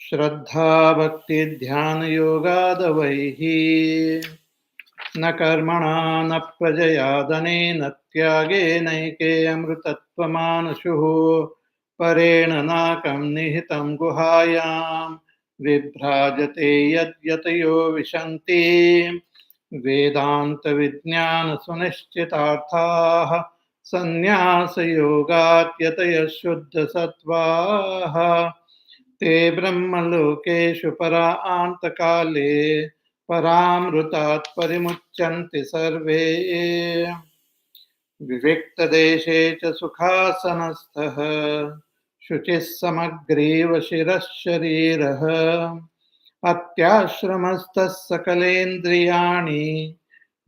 Shraddha Bhakti Dhyana Yogadavaihi न कर्मणा न प्रजया धनेन त्यागे नैके अमृतत्वमानशुः परेण नाकं निहितं गुहायां विभ्राजते यद्यतयो विशन्ति वेदान्तविज्ञानसुनिश्चितार्थाः सन्न्यासयोगात् यतयः शुद्धसत्त्वाः ते ब्रह्मलोकेषु परान्तकाले परामृतात् परिमुच्यन्ते सर्वे विविक्तदेशे च सुखासनस्थः शुचिः समग्रीव शिरः शरीरः अत्याश्रमस्थः सकलेन्द्रियाणि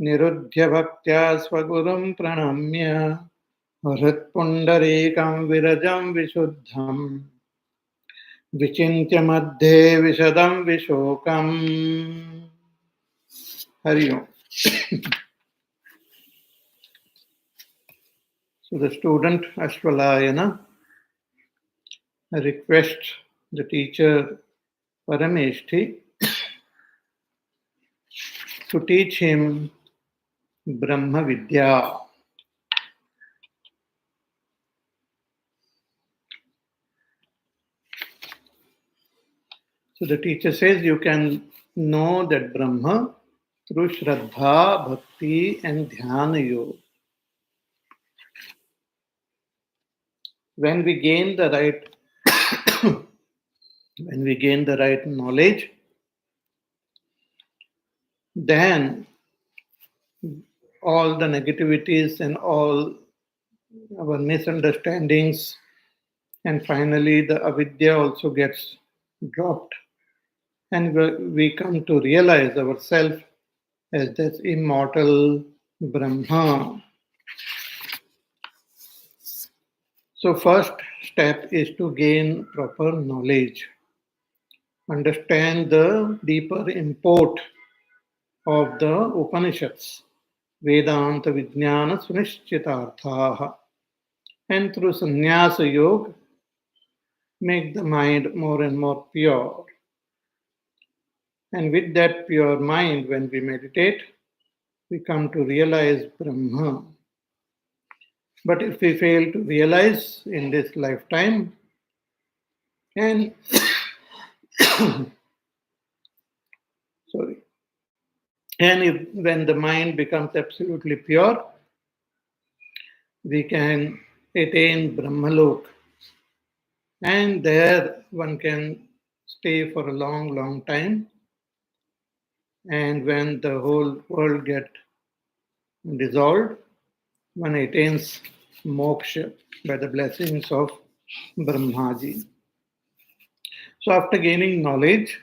निरुध्य भक्त्या स्वगुरुं प्रणम्य हृत्पुण्डरीकं विरजं विशुद्धम् विचिन्त्य मध्ये विशदं विशोकम् Hari Om. So the student Ashvalayana requests the teacher Parameshti to teach him Brahma Vidya. So the teacher says you can know that Brahma through Shraddha, Bhakti and Dhyana Yoga. When we gain the right knowledge, then all the negativities and all our misunderstandings and finally the avidya also gets dropped and we come to realize ourselves as this immortal Brahma. So first step is to gain proper knowledge, understand the deeper import of the Upanishads, Vedanta Vijnana Sunishchitarthaha, and through Sannyasa Yoga make the mind more and more pure. And with that pure mind, when we meditate, we come to realize Brahma. But if we fail to realize in this lifetime, and when the mind becomes absolutely pure, we can attain Brahmalok. And there one can stay for a long, long time. And when the whole world gets dissolved, one attains moksha by the blessings of Brahmaji. So after gaining knowledge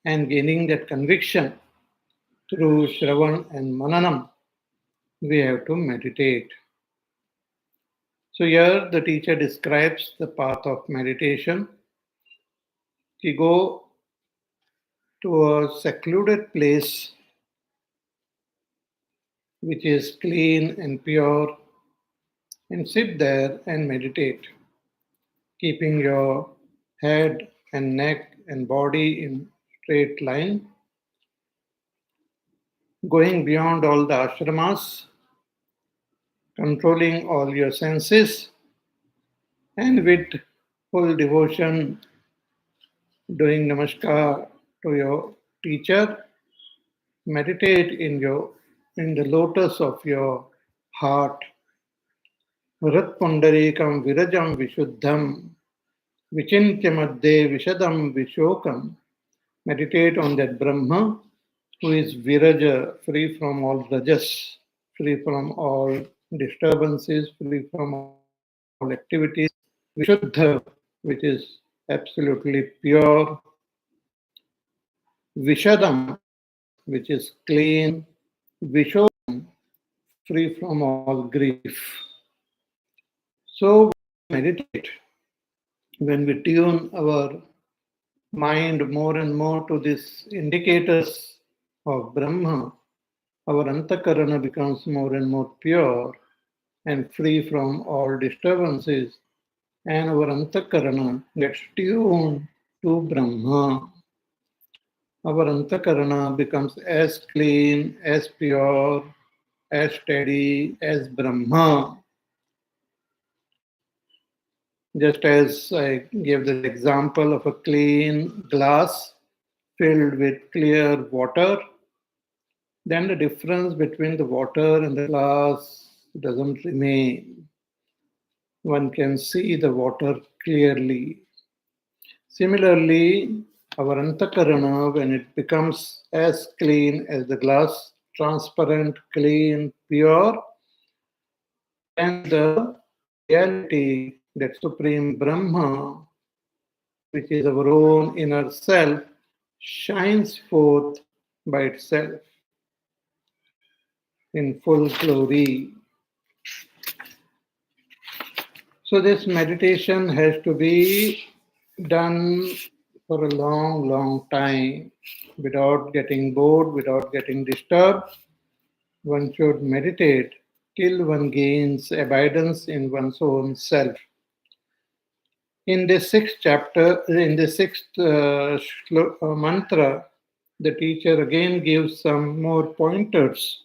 and gaining that conviction through Shravan and Mananam, we have to meditate. So here the teacher describes the path of meditation. You go to a secluded place which is clean and pure and sit there and meditate, keeping your head and neck and body in straight line, going beyond all the ashramas, controlling all your senses, and with full devotion doing namaskar to your teacher, meditate in the lotus of your heart. Hrit pundarikam virajam vishuddham vichintya madde vishadam vishokam. Meditate on that Brahma who is viraja, free from all rajas, free from all disturbances, free from all activities, vishuddha, which is absolutely pure, vishadam, which is clean, vishokam, free from all grief. So meditate. When we tune our mind more and more to these indicators of Brahma, our antakarana becomes more and more pure and free from all disturbances, and our antakarana gets tuned to Brahma. Our antakarana becomes as clean, as pure, as steady as Brahma. Just as I gave the example of a clean glass filled with clear water, then the difference between the water and the glass doesn't remain. One can see the water clearly. Similarly, our antakarana, when it becomes as clean as the glass, transparent, clean, pure, then the reality, that Supreme Brahma, which is our own inner self, shines forth by itself in full glory. So, this meditation has to be done for a long, long time without getting bored, without getting disturbed. One should meditate till one gains abidance in one's own self. In the sixth chapter, in the sixth mantra, the teacher again gives some more pointers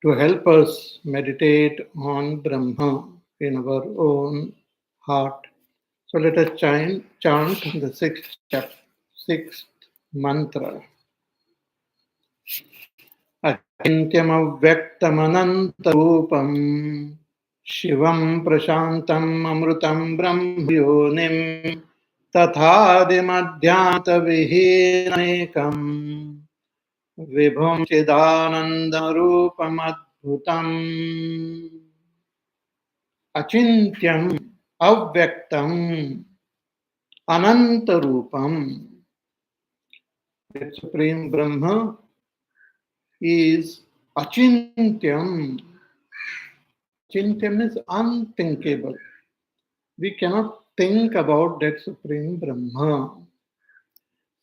to help us meditate on Brahma in our own heart. So let us chant the sixth mantra. Achinthyamavyaktamanantarupam Shivam prashantam amrutam brahmyonim tathadimadhyanta Vibhum chidanandarupam adbhutam Achintyam avyaktam anantarupam. The Supreme Brahma is achintyam. Achintyam is unthinkable. We cannot think about that Supreme Brahma.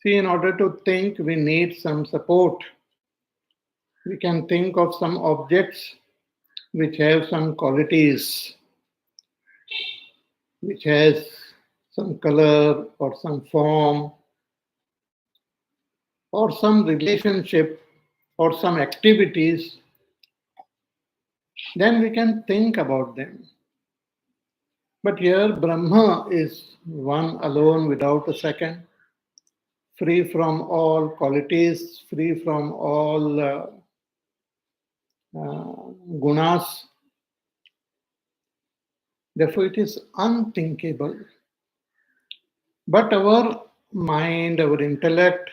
See, in order to think, we need some support. We can think of some objects which have some qualities, which has some color or some form or some relationship or some activities, then we can think about them. But here Brahma is one alone without a second, free from all qualities, free from all gunas. Therefore, it is unthinkable. But our mind, our intellect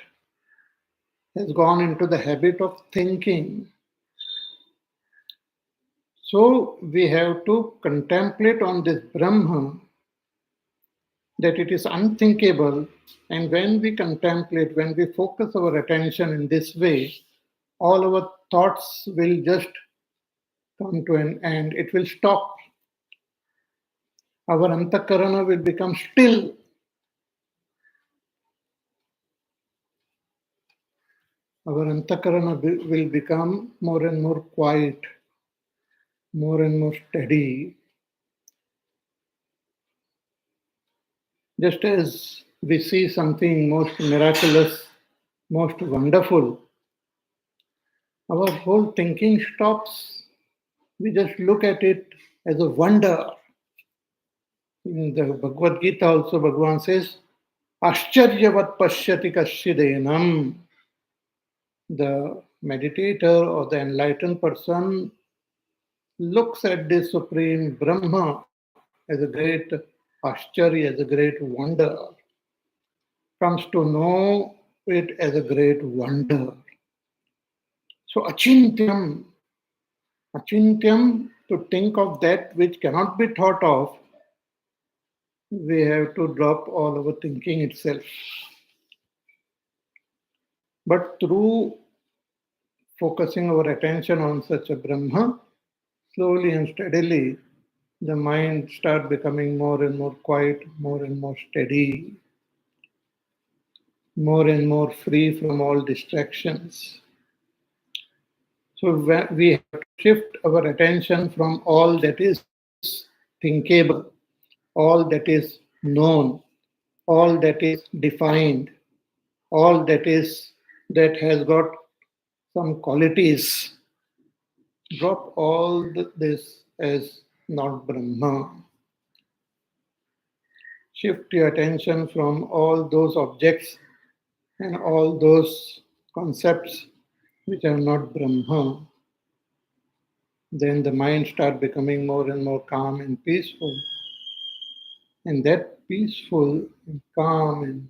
has gone into the habit of thinking. So we have to contemplate on this Brahma, that it is unthinkable. And when we contemplate, when we focus our attention in this way, all our thoughts will just come to an end. It will stop. Our antakarana will become still. Our antakarana will become more and more quiet, more and more steady. Just as we see something most miraculous, most wonderful, our whole thinking stops. We just look at it as a wonder. In the Bhagavad Gita also, Bhagavan says, Ascharyavat pashyati kashidenam. The meditator or the enlightened person looks at this Supreme Brahma as a great ascharya, as a great wonder, comes to know it as a great wonder. So achintyam, to think of that which cannot be thought of, we have to drop all our thinking itself. But through focusing our attention on such a Brahma, slowly and steadily, the mind starts becoming more and more quiet, more and more steady, more and more free from all distractions. So we have to shift our attention from all that is thinkable, all that is known, all that is defined, all that has got some qualities. Drop all this as not Brahma. Shift your attention from all those objects and all those concepts which are not Brahma. Then the mind starts becoming more and more calm and peaceful. And that peaceful and calm and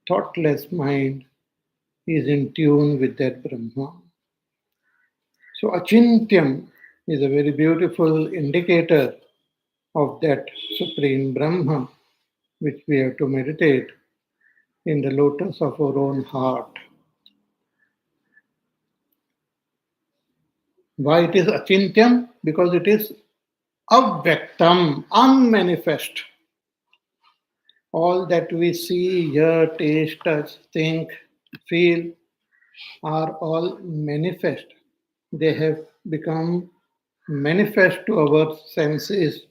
thoughtless mind is in tune with that Brahma. So Achintyam is a very beautiful indicator of that Supreme Brahma, which we have to meditate in the lotus of our own heart. Why it is Achintyam? Because it is Avyaktam, unmanifest. All that we see, hear, taste, touch, think, feel are all manifest. They have become manifest to our senses,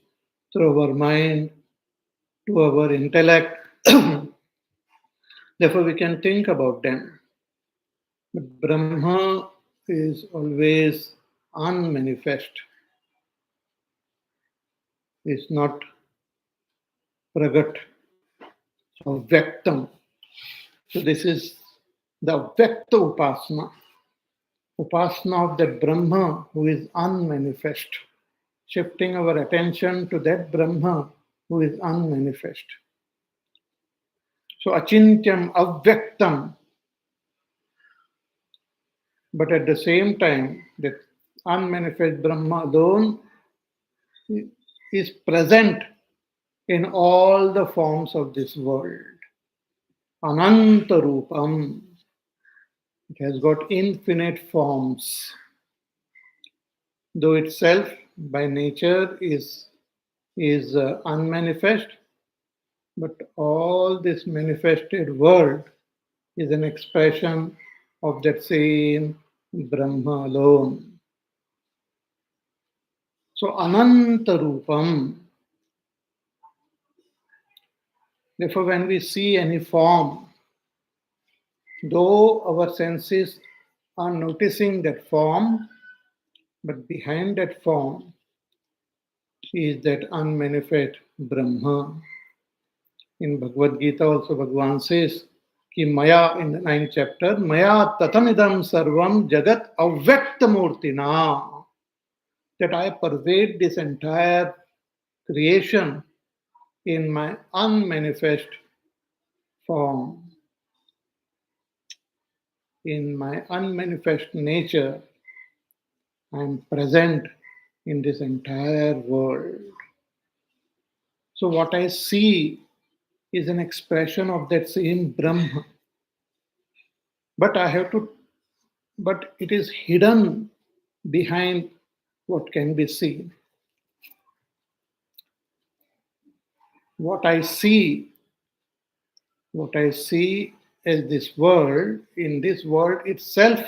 through our mind, to our intellect. Therefore, we can think about them. But Brahma is always unmanifest, is not pragat or vyaktam. So, this is the vyakta upasana, upasana of that Brahma who is unmanifest, shifting our attention to that Brahma who is unmanifest. So, achintyam, avyaktam, but at the same time, that unmanifest Brahma alone is present in all the forms of this world. Ananta Rupam. It has got infinite forms. Though itself by nature is unmanifest, but all this manifested world is an expression of that same Brahma alone. So Ananta Rupam. Therefore, when we see any form, though our senses are noticing that form, but behind that form is that unmanifest Brahma. In Bhagavad Gita also Bhagavan says, Ki Maya in the 9th chapter, Maya tatamidam sarvam jagat avyaktamurtina, that I pervade this entire creation in my unmanifest form, in my unmanifest nature. I am present in this entire world. So what I see is an expression of that same Brahma. But it is hidden behind what can be seen. What I see as this world, in this world itself,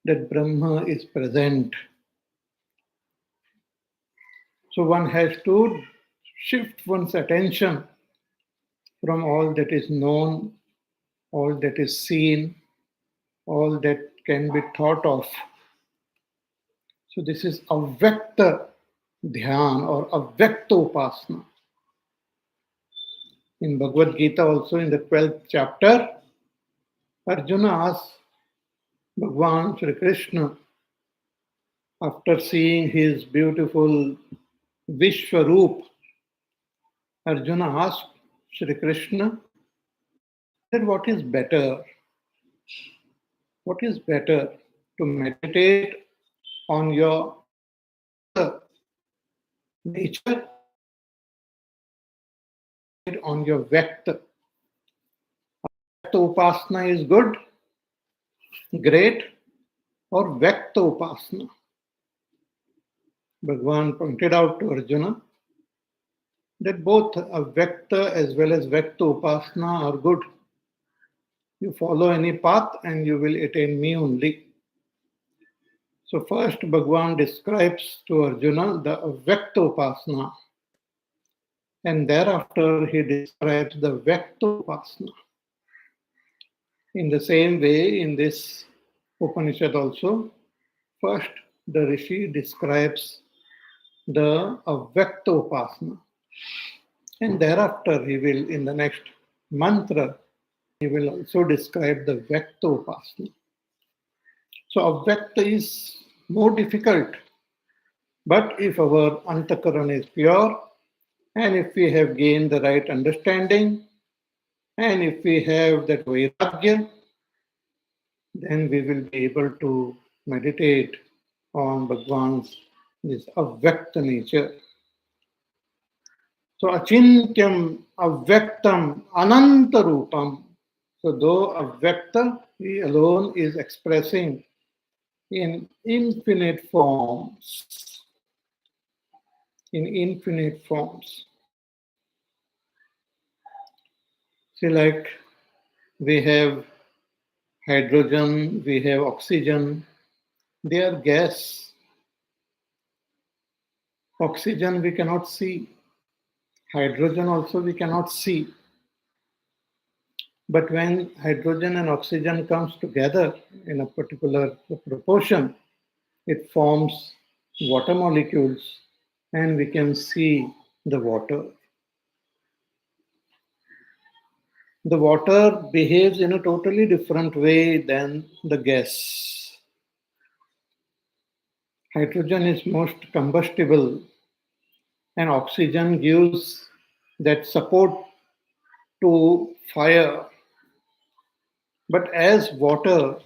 that Brahma is present. So one has to shift one's attention from all that is known, all that is seen, all that can be thought of. So this is avyakta dhyan or avyakta upasana. In Bhagavad Gita also in the 12th chapter, Arjuna asks Bhagavan Shri Krishna, after seeing his beautiful Vishwaroop, Arjuna asked Shri Krishna that what is better? What is better, to meditate on your nature, on your Vyakta? Vyakta Upasana is good, great, or Vyakta Upasana? Bhagavan pointed out to Arjuna that both Avyakta as well as Vyakta Upasana are good. You follow any path and you will attain me only. So first Bhagavan describes to Arjuna the Avyakta Upasana. And thereafter he describes the Vyaktopasana. In the same way, in this Upanishad also, first the Rishi describes the Avyaktopasana. And thereafter he will, in the next mantra, he will also describe the Vyaktopasana. So Avyakta is more difficult. But if our Antakaran is pure, and if we have gained the right understanding, and if we have that vairagya, then we will be able to meditate on Bhagwan's this avyakta nature. So achintyam, avyaktam, anantarupam. So though avyakta, he alone is expressing in infinite forms. In infinite forms. See, like we have hydrogen, we have oxygen, they are gas. Oxygen we cannot see. Hydrogen also we cannot see. But when hydrogen and oxygen comes together in a particular proportion, it forms water molecules and we can see the water. The water behaves in a totally different way than the gas. Hydrogen is most combustible and oxygen gives that support to fire. But as water,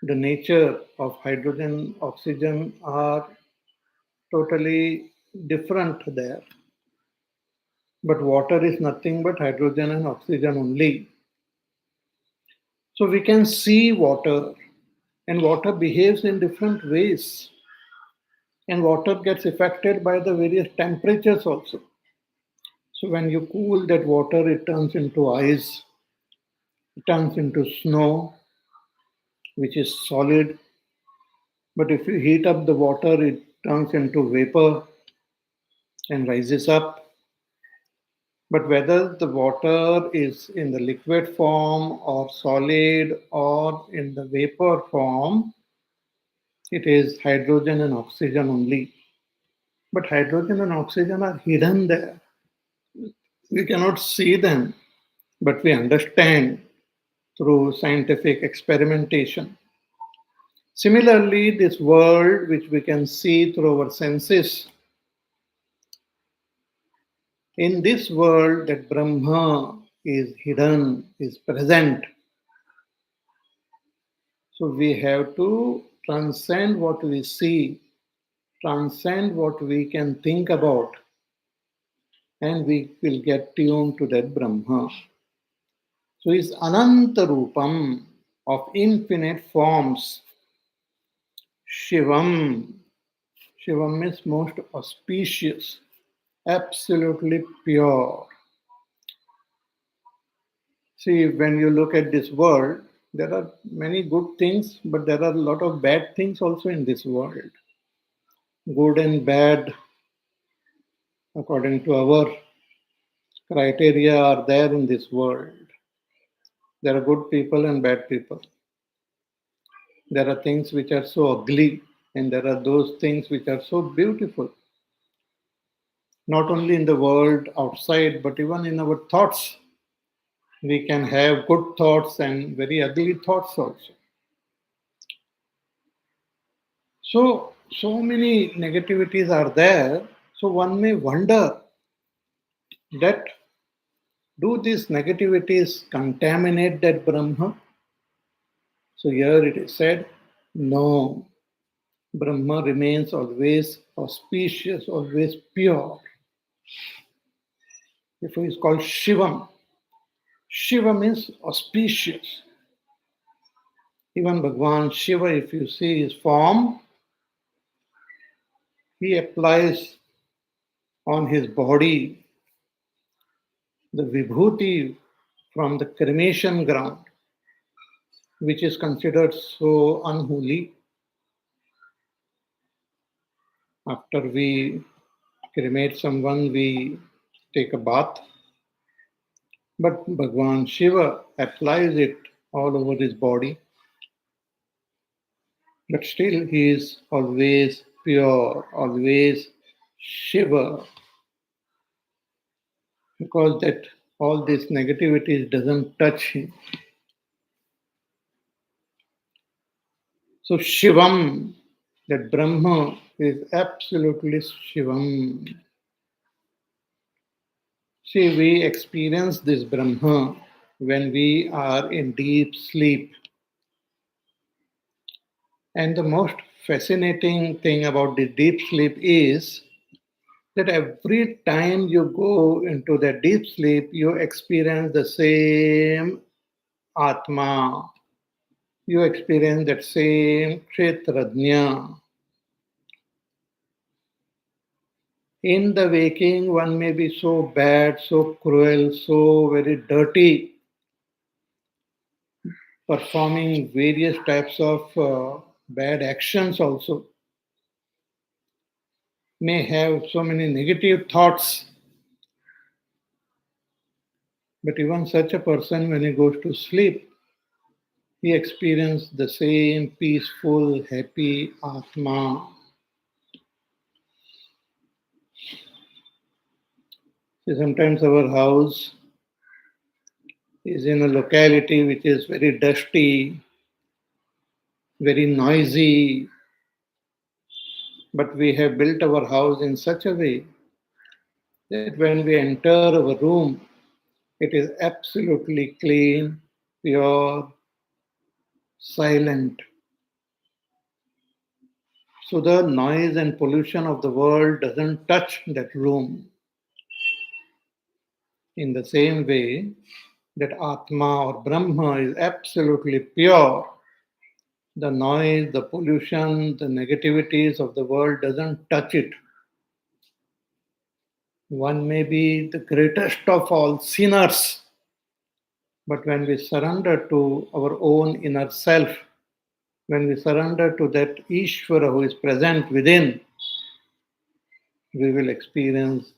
the nature of hydrogen, oxygen are totally different there. But water is nothing but hydrogen and oxygen only. So we can see water, and water behaves in different ways. And water gets affected by the various temperatures also. So when you cool that water, it turns into ice, it turns into snow, which is solid. But if you heat up the water, it turns into vapor and rises up. But whether the water is in the liquid form or solid or in the vapor form, it is hydrogen and oxygen only. But hydrogen and oxygen are hidden there. We cannot see them, but we understand through scientific experimentation. Similarly, this world, which we can see through our senses, in this world, that Brahma is hidden, is present. So we have to transcend what we see, transcend what we can think about, and we will get tuned to that Brahma. So it's Ananta Rupam of infinite forms. Shivam. Shivam is most auspicious, absolutely pure. See, when you look at this world, there are many good things, but there are a lot of bad things also in this world. Good and bad, according to our criteria, are there in this world. There are good people and bad people. There are things which are so ugly, and there are those things which are so beautiful. Not only in the world outside, but even in our thoughts. We can have good thoughts and very ugly thoughts also. So many negativities are there. So one may wonder that do these negativities contaminate that Brahma? So here it is said, no. Brahma remains always auspicious, always pure. Therefore, it's called Shivam. Shiva means auspicious. Even Bhagwan Shiva, if you see his form, he applies on his body the vibhuti from the cremation ground, which is considered so unholy. After we cremate someone, we take a bath. But Bhagwan Shiva applies it all over his body. But still he is always pure, always Shiva, because that all this negativity doesn't touch him. So Shivam, that Brahma is absolutely Shivam. See, we experience this Brahma when we are in deep sleep. And the most fascinating thing about the deep sleep is that every time you go into that deep sleep, you experience the same Atma. You experience that same Kshetrajna. In the waking, one may be so bad, so cruel, so very dirty, performing various types of bad actions also, may have so many negative thoughts. But even such a person, when he goes to sleep, he experiences the same peaceful, happy Atma. See, sometimes our house is in a locality which is very dusty, very noisy, but we have built our house in such a way that when we enter our room, it is absolutely clean, pure, silent. So the noise and pollution of the world doesn't touch that room. In the same way, that Atma or Brahma is absolutely pure. The noise, the pollution, the negativities of the world doesn't touch it. One may be the greatest of all sinners, but when we surrender to our own inner self, when we surrender to that Ishvara who is present within, we will experience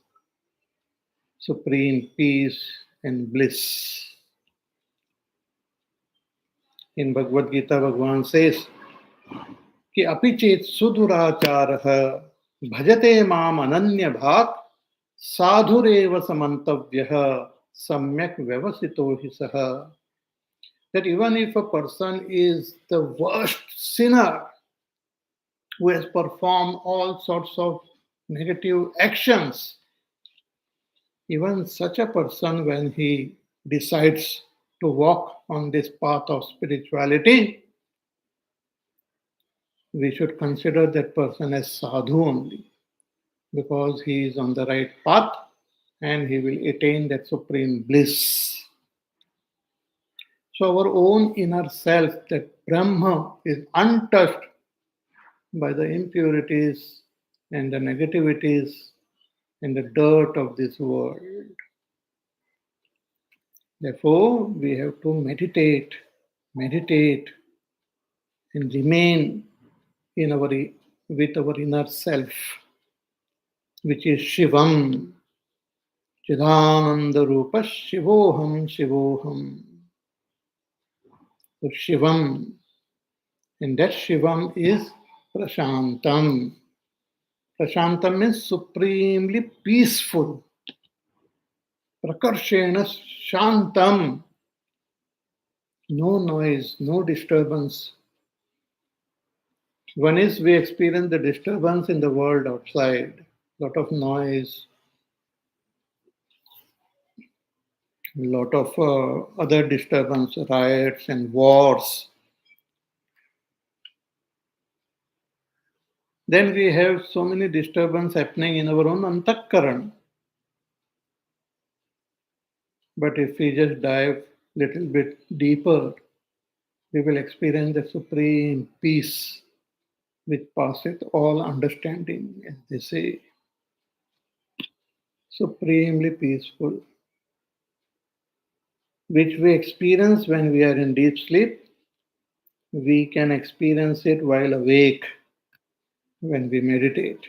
supreme peace and bliss. In Bhagavad Gita, Bhagavan says, कि अपि चेत सुदुराचारः भजते माम अनन्य भाग साधुरेव समन्तव्यः सम्यक व्यवसितो हि सः. That even if a person is the worst sinner who has performed all sorts of negative actions, even such a person, when he decides to walk on this path of spirituality, we should consider that person as sadhu only, because he is on the right path and he will attain that supreme bliss. So our own inner self, that Brahma, is untouched by the impurities and the negativities and the dirt of this world. Therefore, we have to meditate, meditate, and remain in our with our inner self, which is Shivam, Chidananda Rupa Shivoham Shivoham. So Shivam, and that Shivam is Prashantam. Prashantam means supremely peaceful. Prakarshena Shantam. No noise, no disturbance. One is we experience the disturbance in the world outside, lot of noise, lot of other disturbance, riots and wars. Then we have so many disturbance happening in our own antakaran. But if we just dive little bit deeper, we will experience the supreme peace which passeth all understanding, as they say. Supremely peaceful, which we experience when we are in deep sleep. We can experience it while awake when we meditate.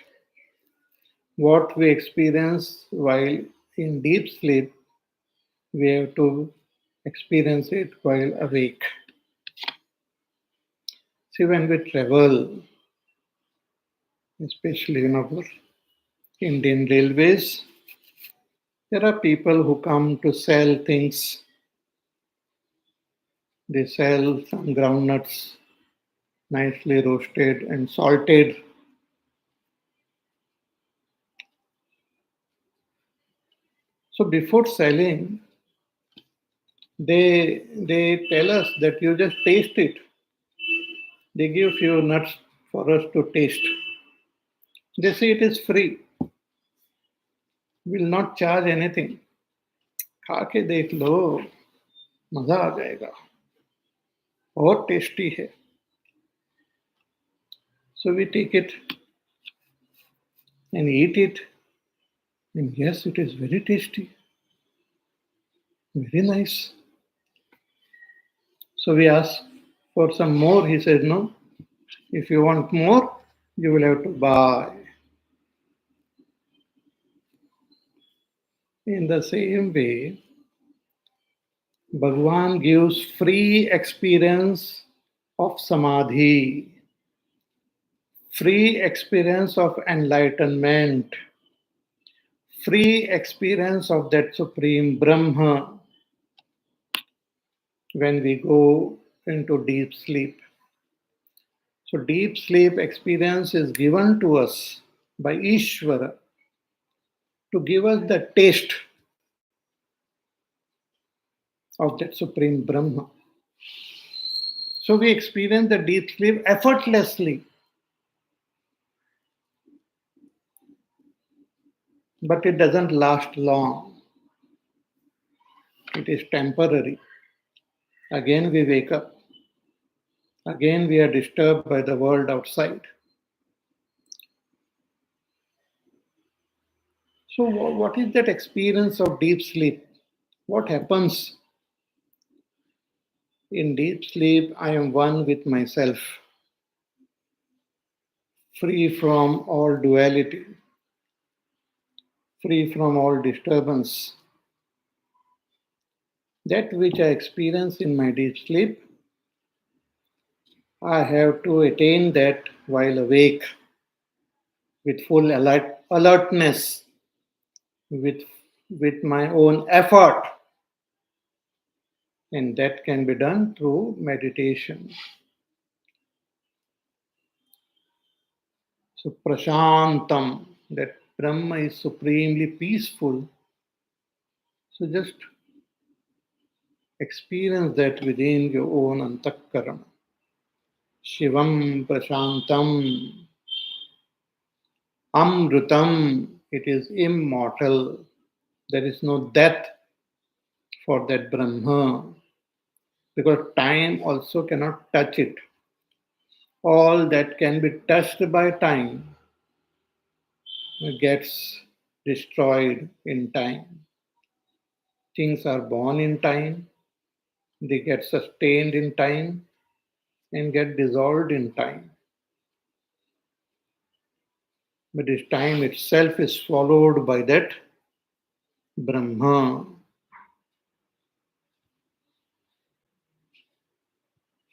What we experience while in deep sleep, we have to experience it while awake. See, when we travel, especially in our Indian railways, there are people who come to sell things. They sell some groundnuts, nicely roasted and salted. So before selling, they tell us that you just taste it. They give few nuts for us to taste. They say it is free. Will not charge anything. खा के देख लो, मजा आ जाएगा. बहुत tasty है. So we take it and eat it. And yes, it is very tasty. Very nice. So we ask for some more. He says, no, if you want more, you will have to buy. In the same way, Bhagwan gives free experience of samadhi, free experience of enlightenment, free experience of that supreme Brahma when we go into deep sleep. So deep sleep experience is given to us by Ishvara to give us the taste of that supreme Brahma. So we experience the deep sleep effortlessly. But it doesn't last long. It is temporary. Again we wake up. Again we are disturbed by the world outside. So what is that experience of deep sleep? What happens? In deep sleep, I am one with myself, free from all duality, free from all disturbance. That which I experience in my deep sleep, I have to attain that while awake, with full alertness, with my own effort. And that can be done through meditation. So prashantam, that Brahma is supremely peaceful. So just experience that within your own antakarana. Shivam prashantam, amrutam, it is immortal. There is no death for that Brahma, because time also cannot touch it. All that can be touched by time gets destroyed in time. Things are born in time, they get sustained in time, and get dissolved in time. But this time itself is swallowed by that Brahma.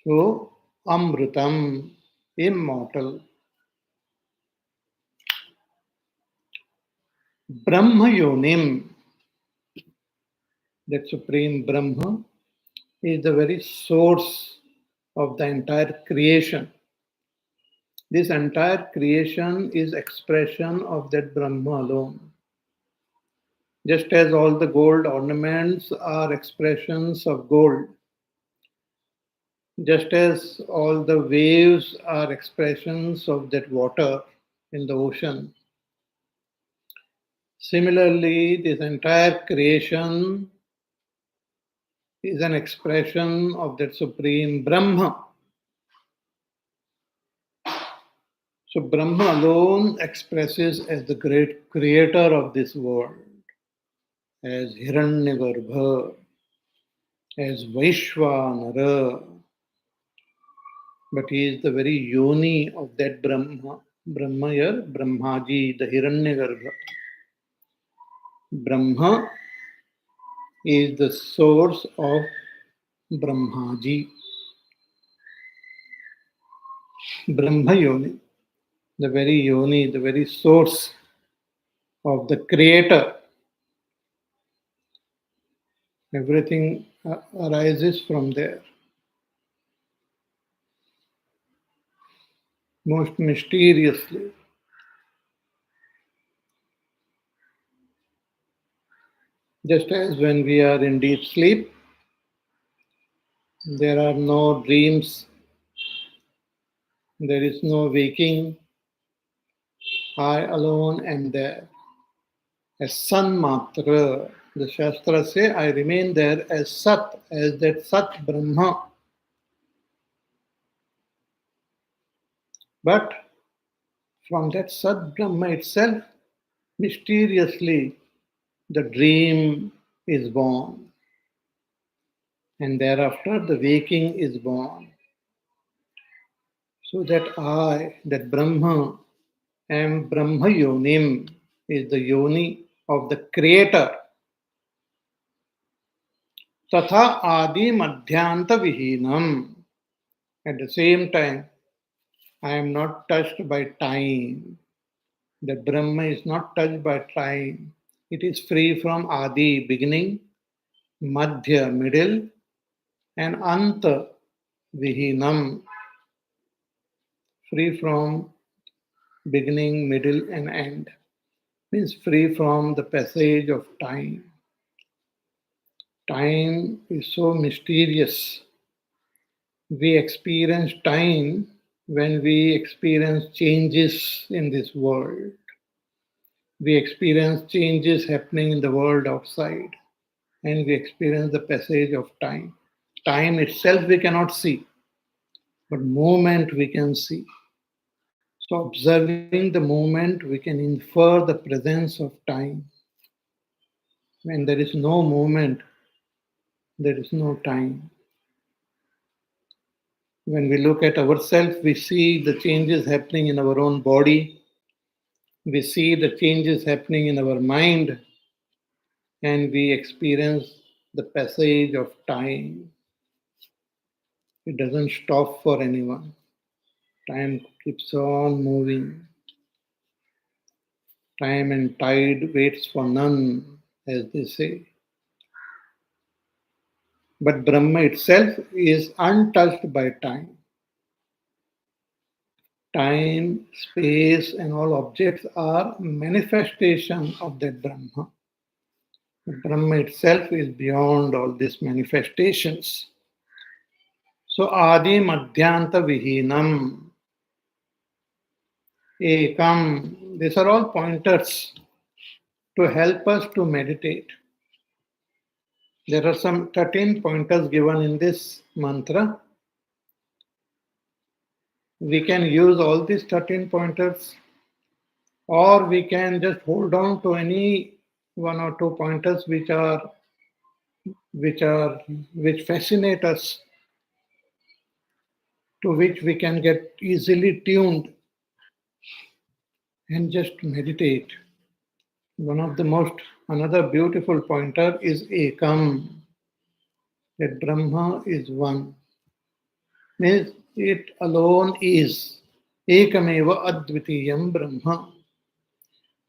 So, Amritam, immortal. Brahma Yonim, that supreme Brahma, is the very source of the entire creation. This entire creation is expression of that Brahma alone. Just as all the gold ornaments are expressions of gold, just as all the waves are expressions of that water in the ocean, similarly, this entire creation is an expression of that supreme Brahma. So Brahma alone expresses as the great creator of this world, as Hiranyagarbha, as Vaishvanara, but he is the very yoni of that Brahma. Brahma here, Brahmaji, the Hiranyagarbha. Brahma is the source of Brahmaji. Brahma Yoni, the very Yoni, the very source of the Creator. Everything arises from there. Most mysteriously. Just as when we are in deep sleep, there are no dreams, there is no waking. I alone am there. As San Matra, the Shastras say, I remain there as Sat, as that Sat Brahma. But from that Sat Brahma itself, mysteriously, the dream is born. And thereafter, the waking is born. So that I, that Brahma, am Brahma Yonim, is the Yoni of the Creator. Tatha Adi Madhyanta Vihinam. At the same time, I am not touched by time. The Brahma is not touched by time. It is free from Adi, beginning, Madhya, middle, and Anta, Vihinam, free from beginning, middle, and end. Means free from the passage of time. Time is so mysterious. We experience time when we experience changes in this world. We experience changes happening in the world outside, and we experience the passage of time. Time itself we cannot see, but movement we can see. So, observing the movement, we can infer the presence of time. When there is no movement, there is no time. When we look at ourselves, we see the changes happening in our own body, we see the changes happening in our mind, and we experience the passage of time. It doesn't stop for anyone. Time keeps on moving. Time and tide waits for none, as they say. But Brahma itself is untouched by time. Time, space, and all objects are manifestation of that Brahma. Brahma itself is beyond all these manifestations. So Adi Madhyanta Vihinam Ekam. These are all pointers to help us to meditate. There are some 13 pointers given in this mantra. We can use all these 13 pointers, or we can just hold on to any one or two pointers which fascinate us, to which we can get easily tuned and just meditate. Another beautiful pointer is Ekam, that Brahma is one. Means it alone is. Ekameva Advitiyam Brahma.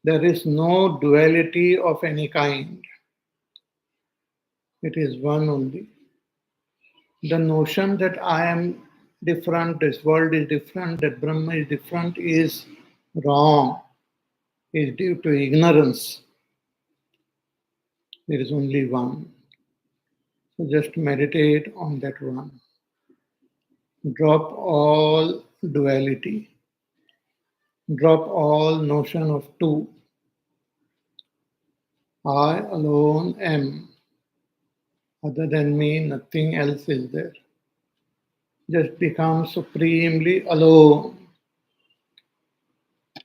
There is no duality of any kind. It is one only. The notion that I am different, this world is different, that Brahma is different is wrong, is due to ignorance. There is only one. So just meditate on that one. Drop all duality. Drop all notion of two. I alone am. Other than me, nothing else is there. Just become supremely alone.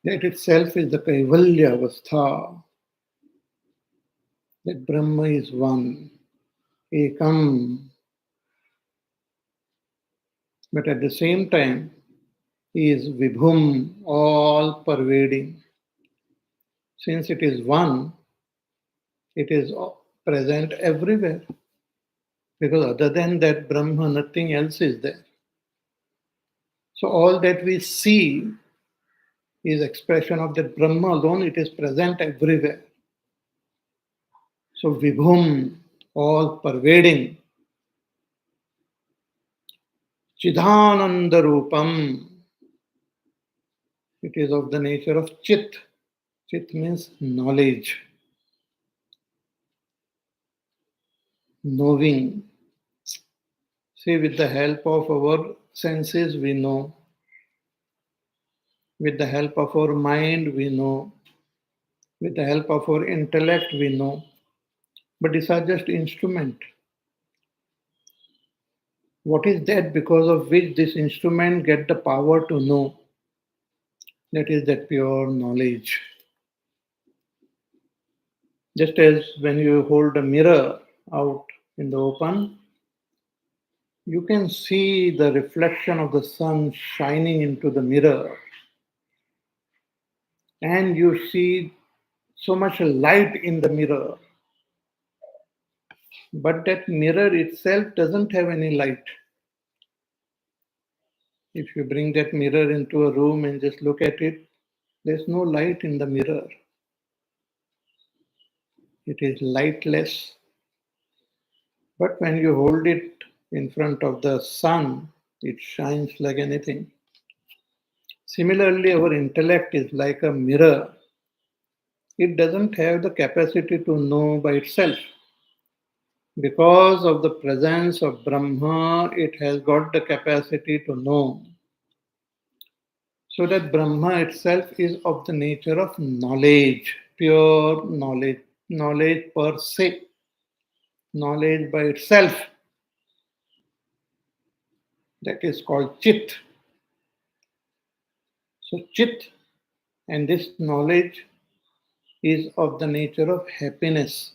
That itself is the Kaivalya avastha. That Brahma is one, Ekam. But at the same time, he is Vibhum, all pervading. Since it is one, It is present everywhere. Because other than that Brahma, nothing else is there. So all that we see is expression of that Brahma alone. It is present everywhere. So Vibhum, all pervading, Chidananda Rupam. It is of the nature of Chit. Chit means knowledge, knowing. See, with the help of our senses, we know. With the help of our mind, we know. With the help of our intellect, we know. But these are just instruments. What is that because of which this instrument get the power to know? That is that pure knowledge. Just as when you hold a mirror out in the open, you can see the reflection of the sun shining into the mirror, and you see so much light in the mirror. But that mirror itself doesn't have any light. If you bring that mirror into a room and just look at it, there's no light in the mirror. It is lightless. But when you hold it in front of the sun, it shines like anything. Similarly, our intellect is like a mirror. It doesn't have the capacity to know by itself. Because of the presence of Brahma, it has got the capacity to know. So that Brahma itself is of the nature of knowledge, pure knowledge, knowledge per se, knowledge by itself. That is called Chit. So Chit and this knowledge is of the nature of happiness.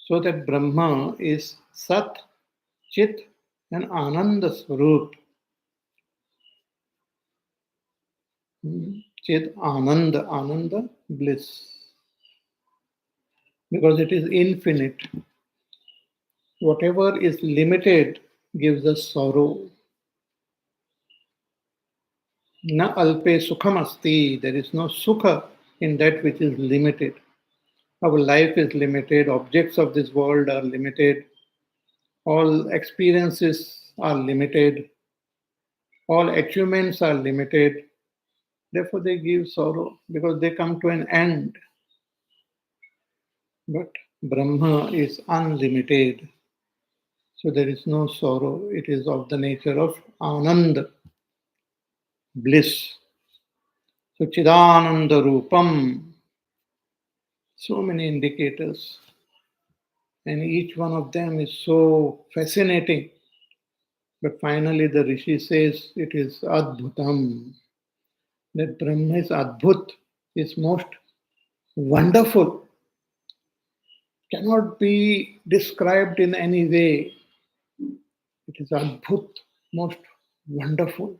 So that Brahma is Sat, Chit, and Ananda Swarup. Chit, Ananda, Ananda, bliss. Because it is infinite. Whatever is limited gives us sorrow. Na alpe sukham asti. There is no sukha in that which is limited. Our life is limited. Objects of this world are limited. All experiences are limited. All achievements are limited. Therefore, they give sorrow because they come to an end. But Brahma is unlimited. So there is no sorrow. It is of the nature of Anand, bliss. So Chidananda Rupam. So many indicators. And each one of them is so fascinating. But finally, the Rishi says it is Adbhutam. That Brahma is Adbhut, is most wonderful, cannot be described in any way. It is Adbhut, most wonderful.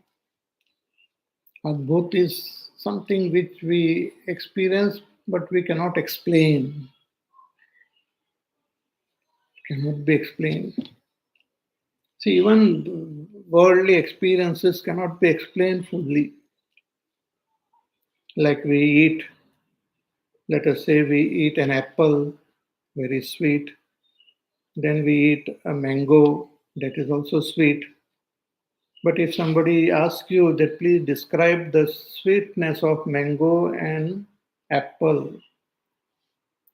Adbhut is something which we experience but we cannot explain. Cannot be explained. See, even worldly experiences cannot be explained fully. Like we eat, let us say we eat an apple, very sweet. Then we eat a mango, that is also sweet. But if somebody asks you that please describe the sweetness of mango and apple,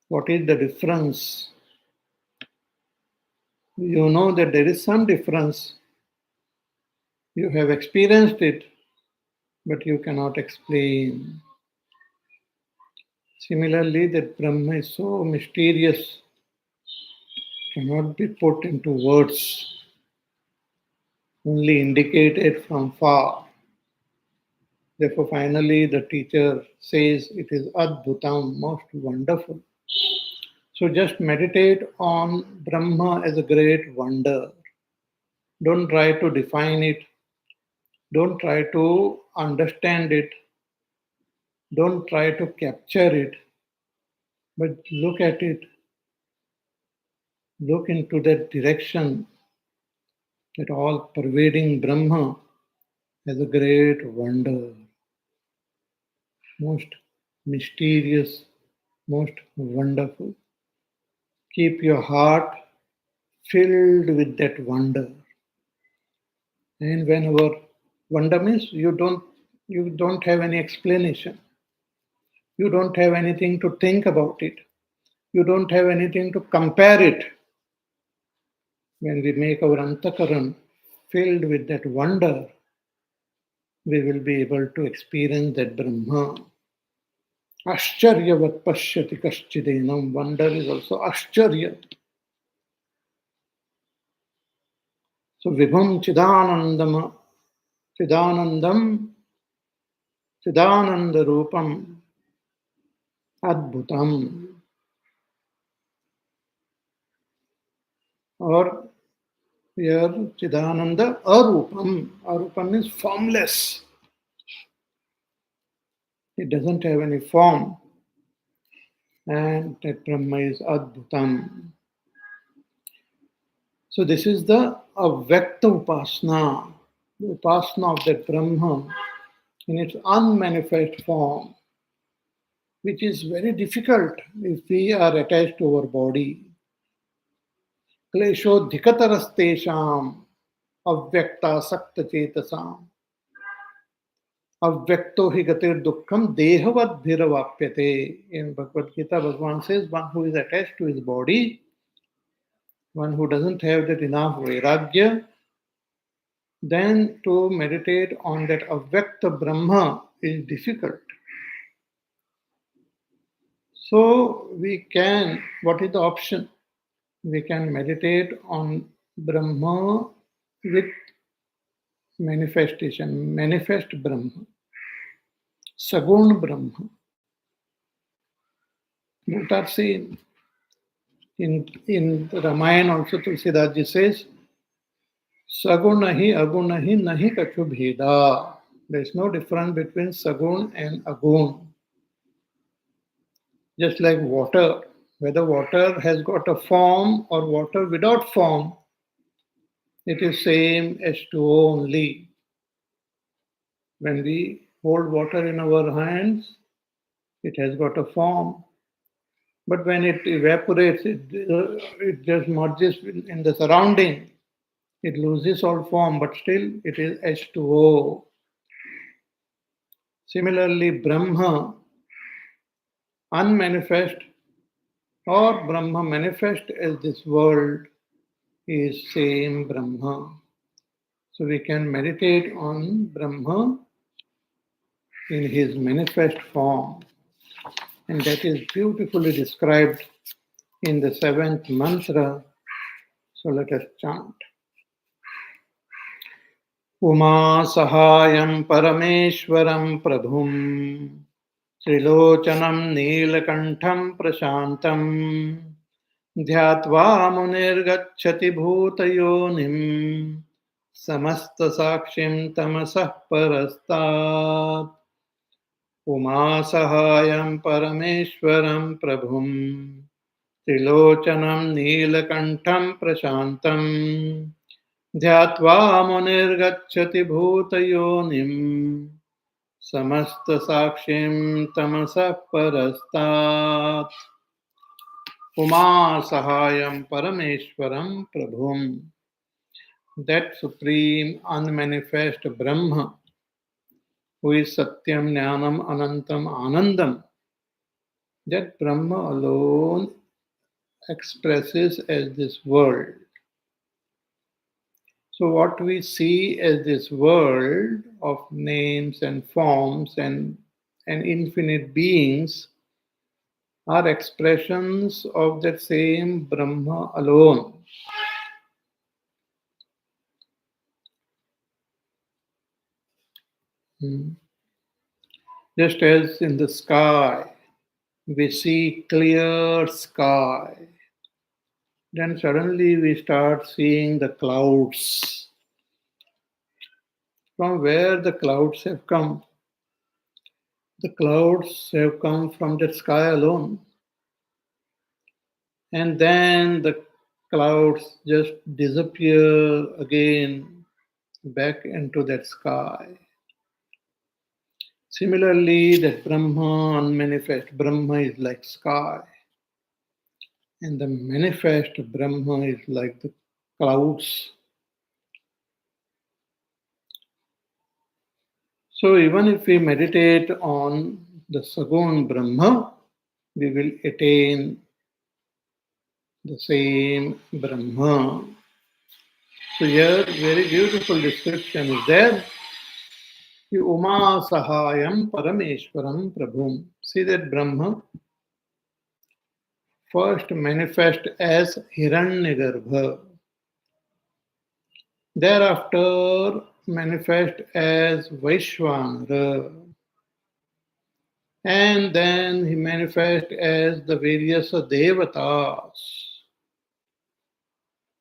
what is the difference? You know that there is some difference. You have experienced it, but you cannot explain. Similarly, that Brahma is so mysterious, cannot be put into words, only indicated from far. Therefore, finally, the teacher says it is Adbhutam, most wonderful. So just meditate on Brahma as a great wonder. Don't try to define it. Don't try to understand it. Don't try to capture it. But look at it, look into that direction, that all pervading Brahma has a great wonder, most mysterious, most wonderful. Keep your heart filled with that wonder. And whenever wonder means you don't have any explanation. You don't have anything to think about it. You don't have anything to compare it. When we make our antakaran filled with that wonder, we will be able to experience that Brahma. Ascharyavat pashyati kaschidinam. Wonder is also ascharya. So Vibhum Chidanandam, Chidananda Rupam, Adbhutam. Or here Chidananda Arupam. Arupam is formless. It doesn't have any form. And that Brahma is Adbhutam. So this is the Avyakta Upasana, the Upasana of that Brahma in its unmanifest form, which is very difficult if we are attached to our body. Kleshodhikatarastesham avyakta sakta chetasam avyakto hi gatir dukkham dehavad bhiravapyate. In Bhagavad Gita, Bhagavan says one who is attached to his body, one who doesn't have that enough vairagya, then to meditate on that avyakta Brahma is difficult. So we can, what is the option? We can meditate on Brahma with manifestation, manifest Brahma, Sagun Brahma. Both are seen. In Ramayana also Tulsidas ji says, Sagunahi agunahi nahi kachu bheda. There is no difference between Sagun and Agun. Just like water, whether water has got a form or water without form, it is same H2O only. When we hold water in our hands, it has got a form. But when it evaporates, it just merges in the surrounding. It loses all form, but still it is H2O. Similarly, Brahma, unmanifest or Brahma manifest as this world is same Brahma. So we can meditate on Brahma in his manifest form. And that is beautifully described in the 7th mantra. So let us chant. Uma Sahayam Parameshwaram Prabhum Trilocanam Neelakantham Prashantam Dhyatva Munirgacchati Bhutayonim Samasta Sakshim Tamasah Parastat Uma Sahayam Parameshwaram Prabhum Trilocanam Neelakantham Prashantam Dhyatva Munirgacchati Bhutayonim Samasta Sakshim Tamasa Parastat Uma Sahayam Parameshwaram Prabhum. That supreme unmanifest Brahma, who is Satyam Jnanam Anantam Anandam, that Brahma alone expresses as this world. So what we see as this world of names and forms and infinite beings are expressions of that same Brahma alone. Just as in the sky, we see clear sky, then suddenly we start seeing the clouds. From where the clouds have come? The clouds have come from the sky alone. and then the clouds just disappear again back into that sky. Similarly, that Brahma, unmanifest Brahma is like sky, and the manifest Brahma is like the clouds. So even if we meditate on the Sagun Brahma, we will attain the same Brahma. So here, very beautiful description is there. Uma Sahayam Parameshwaram Prabhum. See that Brahma first manifest as Hiranyagarbha, thereafter manifest as Vaishwanara, and then he manifest as the various devatas,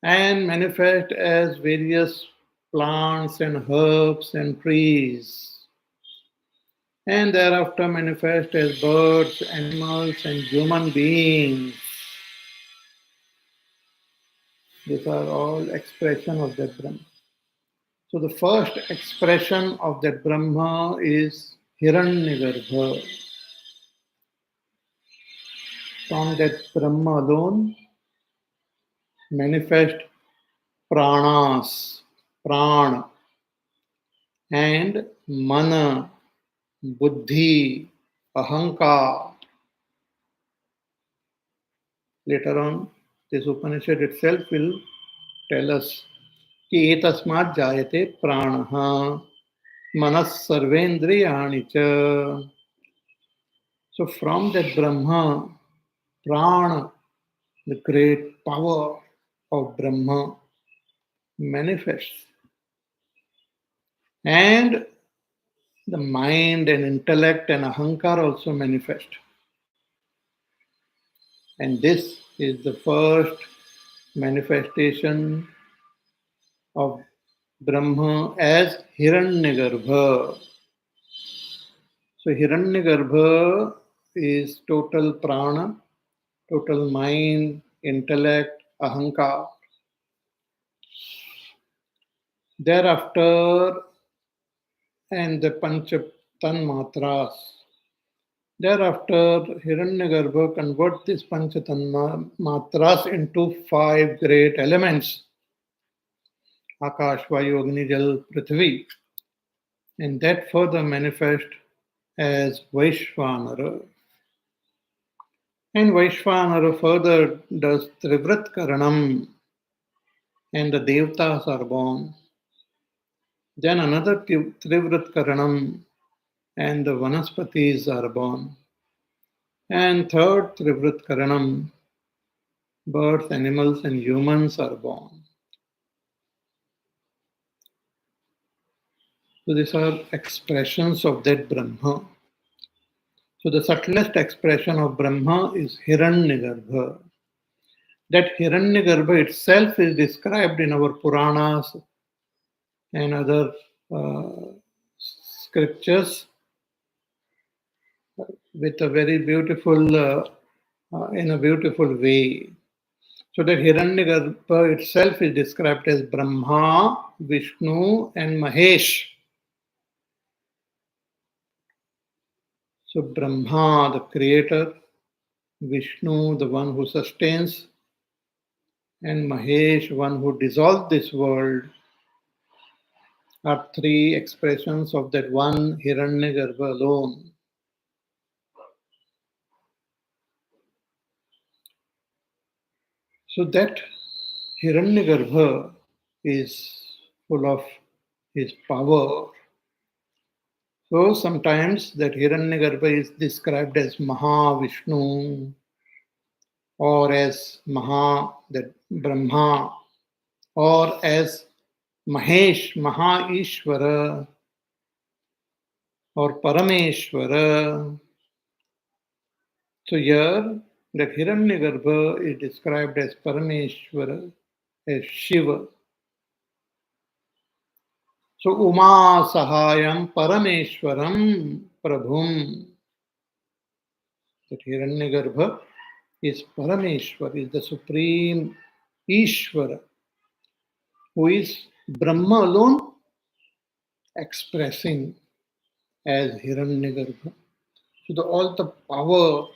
and manifest as various plants and herbs and trees, and thereafter manifest as birds, animals, and human beings. These are all expression of that Brahma. So the first expression of that Brahma is Hiranyagarbha. From that Brahma alone manifest pranas, prana, and mana, buddhi, ahankar. Later on, this Upanishad itself will tell us कि एतस्मात् जायते प्राणः मनः सर्वेन्द्रियाणि च. So from that Brahma, prana, the great power of Brahma manifests. And the mind and intellect and ahankar also manifest. And this is the first manifestation of Brahma as Hiranyagarbha. So Hiranyagarbha is total prana, total mind, intellect, ahankar. Thereafter, and the Pancha Tanmatras. Thereafter, Hiranyagarbha converts these Pancha Tanmatras into 5 great elements: Akash, Vayu, Agni, Jal, Prithvi. And that further manifest as Vaishvanara. And Vaishvanara further does Trivrat Karanam, and the Devtas are born. Then another Trivrat Karanam, and the Vanaspatis are born. And third Trivrat Karanam, birds, animals, and humans are born. So these are expressions of that Brahma. So the subtlest expression of Brahma is Hiranyagarbha. That Hiranyagarbha itself is described in our Puranas and other scriptures with a very beautiful, in a beautiful way. So that Hiranyagarbha itself is described as Brahma, Vishnu, and Mahesh. So Brahma, the creator, Vishnu, the one who sustains, and Mahesh, one who dissolved this world, are 3 expressions of that one Hiranyagarbha alone. So that Hiranyagarbha is full of his power. So sometimes that Hiranyagarbha is described as Mahavishnu, or as that Brahma, or as Mahesh, Mahaishvara, or Parameshvara. So here, that Hiranyagarbha is described as Parameshvara, as Shiva. So Uma Sahayam Parameshwaram Prabhum. That Hiranyagarbha is Parameshwar, is the Supreme Ishvara, who is Brahma alone expressing as Hiranyagarbha. So all the power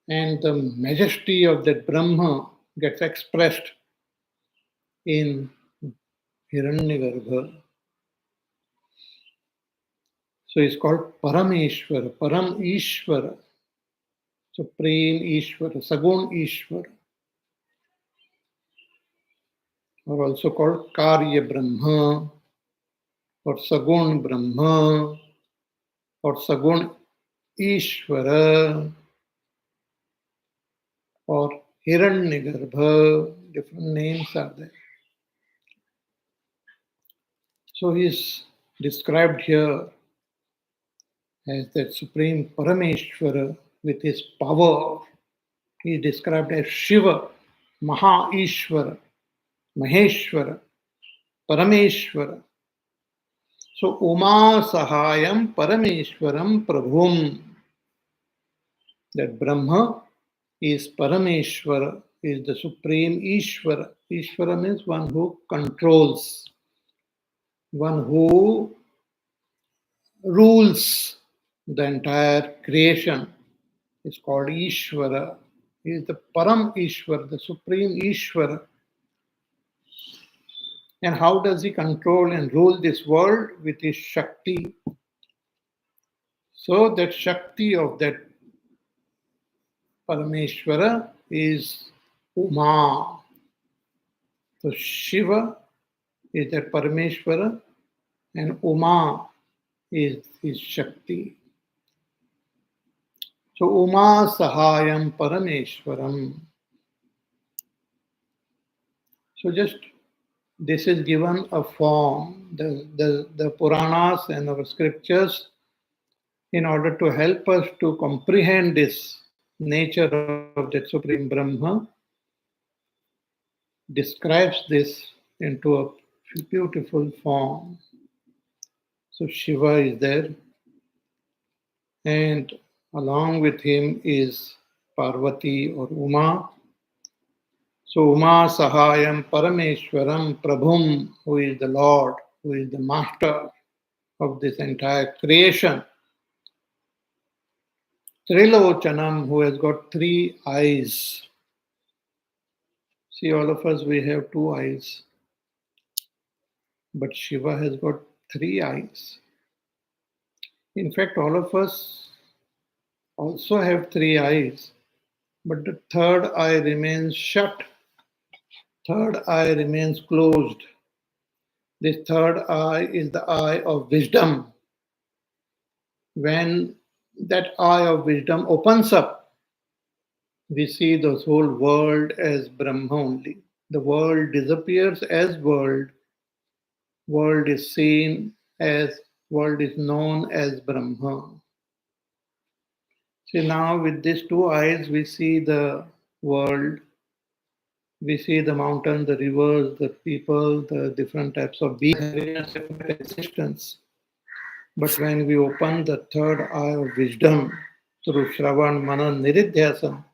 and the majesty of that Brahma gets expressed in Hiranyagarbha. So it's called Parameshwara, Param Ishvara, Supreme Ishvara, Sagun Ishvara, or also called Karya Brahma, or Sagun Brahma, or Sagun Ishvara, or Hiranyagarbha. Different names are there. So he is described here as that Supreme Parameshwara with his power. He is described as Shiva, Maha Ishvara, Maheshwara, Parameshwara. So Uma Sahayam Parameshwaram Prabhum. That Brahma is Parameshwara, is the Supreme Ishvara. Ishvara means one who controls, one who rules the entire creation. Is called Ishvara. He is the Param Ishvara, the Supreme Ishvara. And how does he control and rule this world? With his Shakti. So that Shakti of that Parameshwara is Uma. So Shiva is that Parameshwara and Uma is his Shakti. So Uma Sahayam Parameshwaram. So just this is given a form. The Puranas and our scriptures, in order to help us to comprehend this nature of the Supreme Brahma, describes this into a beautiful form. So Shiva is there, and along with him is Parvati or Uma. So Uma Sahayam Parameshwaram Prabhum, who is the Lord, who is the master of this entire creation. Trilochanam, who has got 3 eyes. See, all of us, we have 2 eyes. But Shiva has got 3 eyes. In fact, all of us also have 3 eyes. But the 3rd eye remains shut. 3rd eye remains closed. This 3rd eye is the eye of wisdom. When that eye of wisdom opens up, we see the whole world as Brahma only. The world disappears as world. World is seen as, world is known as Brahma. See, now with these 2 eyes, we see the world. We see the mountains, the rivers, the people, the different types of beings having a separate existence. But when we open the 3rd eye of wisdom through Shravan, Manan, Niridhyasana,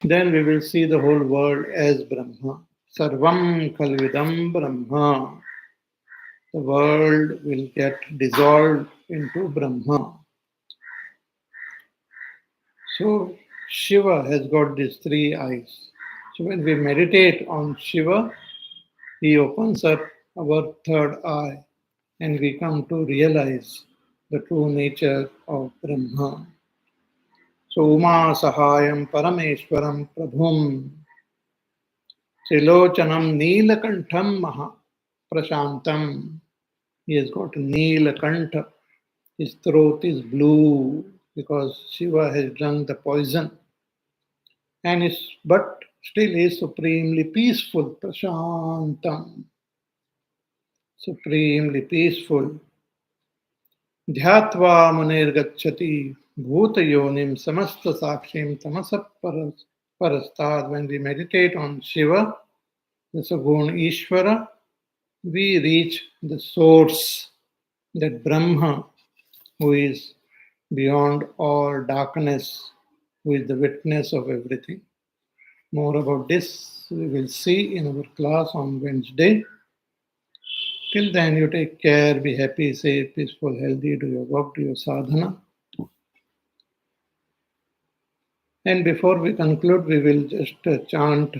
then we will see the whole world as Brahma. Sarvam Kalvidam Brahma. The world will get dissolved into Brahma. So Shiva has got these 3 eyes. So when we meditate on Shiva, he opens up our 3rd eye and we come to realize the true nature of Brahma. So Uma Sahayam Parameshwaram Prabhum Trilochanam Neelakantham Maha Prashantam. He has got Neelakantha. His throat is blue because Shiva has drunk the poison. And but still he is supremely peaceful. Prashantam. Supremely peaceful. Dhyatva munirgacchati bhutayonim samasta sakshim tamasa parastad. When we meditate on Shiva, the Sagun Ishvara, we reach the source, that Brahma, who is beyond all darkness, who is the witness of everything. More about this we will see in our class on Wednesday. Till then, you take care, be happy, safe, peaceful, healthy, do your work, do your sadhana. And before we conclude, we will just chant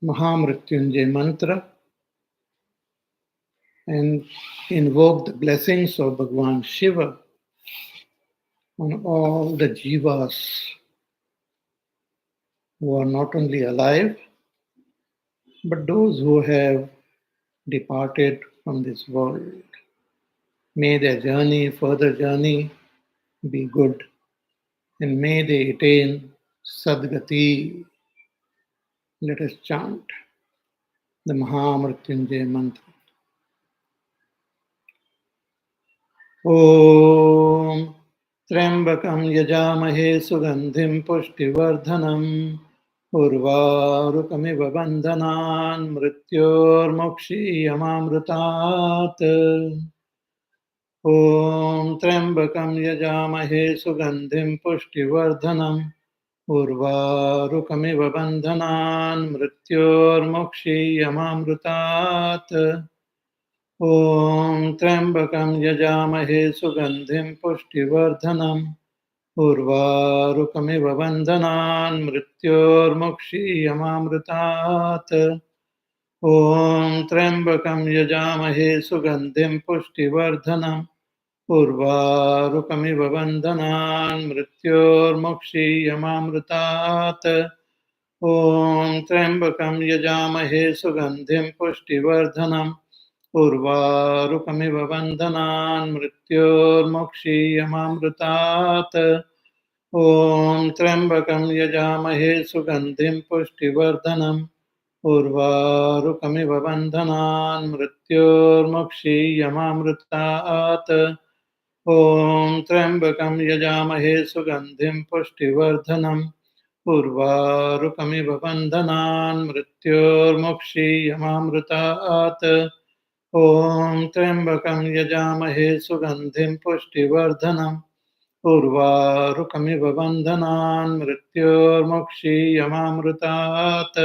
Mahamrityunjay mantra and invoke the blessings of Bhagwan Shiva on all the jivas who are not only alive, but those who have departed from this world. May their further journey, be good, and may they attain Sadgati. Let us chant the Mahamrityunjay mantra. Om Trambakam Yajamahe Sugandhim Pushtivardanam Urvarukamiva Bandhanan Mrityormokshiyamamrutat. Om Trambakam Yajamahe Sugandhim Pushtivardanam Urvarukamiva Bandhanan Mrityormokshiyamamrutat. Om Trambakam Yajamahe Sugandhim Pushtivardanam Urvarukamiva Bandhanan Mrityormokshiyamamrutat. Om Trambakam Yajamahe Sugandhim Pushtivardanam Urvarukamiva Bandhanan Mrityormokshiyamamrutat. Om Trambakam Yajamahe Sugandhim Pushtivardanam Urvarukamiva Bandhanan Mrityormokshiyamamrutat. Om Trambakam Yajamahe Sugandhim Pushtivardanam Urvarukamiva Bandhanan Mrityormokshiyamamrutat. Om Trambakam Yajamahe Sugandhim Pushtivardanam Urvarukamiva Bandhanan Mrityormokshiyamamrutat. Om Trambakam Yajamahe Sugandhim Pushtivardanam Urvarukamiva Bandhanan Mrityormokshiyamamrutat.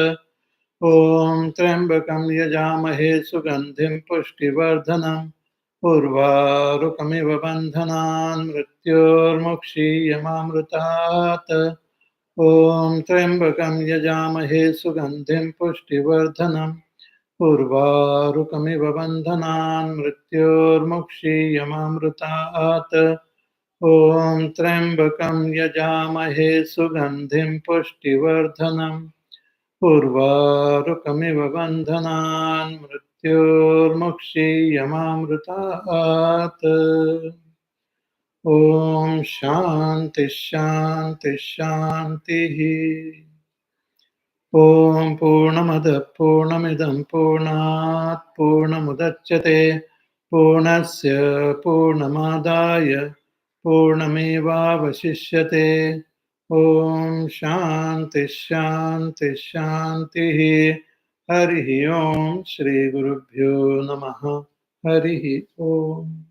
Om Trambakam Yajamahe Sugandhim Pushtivardanam Urvarukamiva Bandhanan Mrityormokshiyamamrutat. Om Trambakam Yajamahe Sugandhim Pushtivardanam Urvarukamiva Bandhanan Mrityormokshiyamamrutat. Om Trambakam Yajamahe Sugandhim Pushtivardanam Urvarukamiva Bandhanan Mrityormokshiyamamrutat. Om Shanti Shanti Shanti. Om Purnamada Purnamidam Purnat Purnamudachyate Purnasya Purnamadaya Purnamevavashishyate. Om Shanti Shanti Shanti. Harihi Om Shri Gurubhyo Namaha. Harihi Om.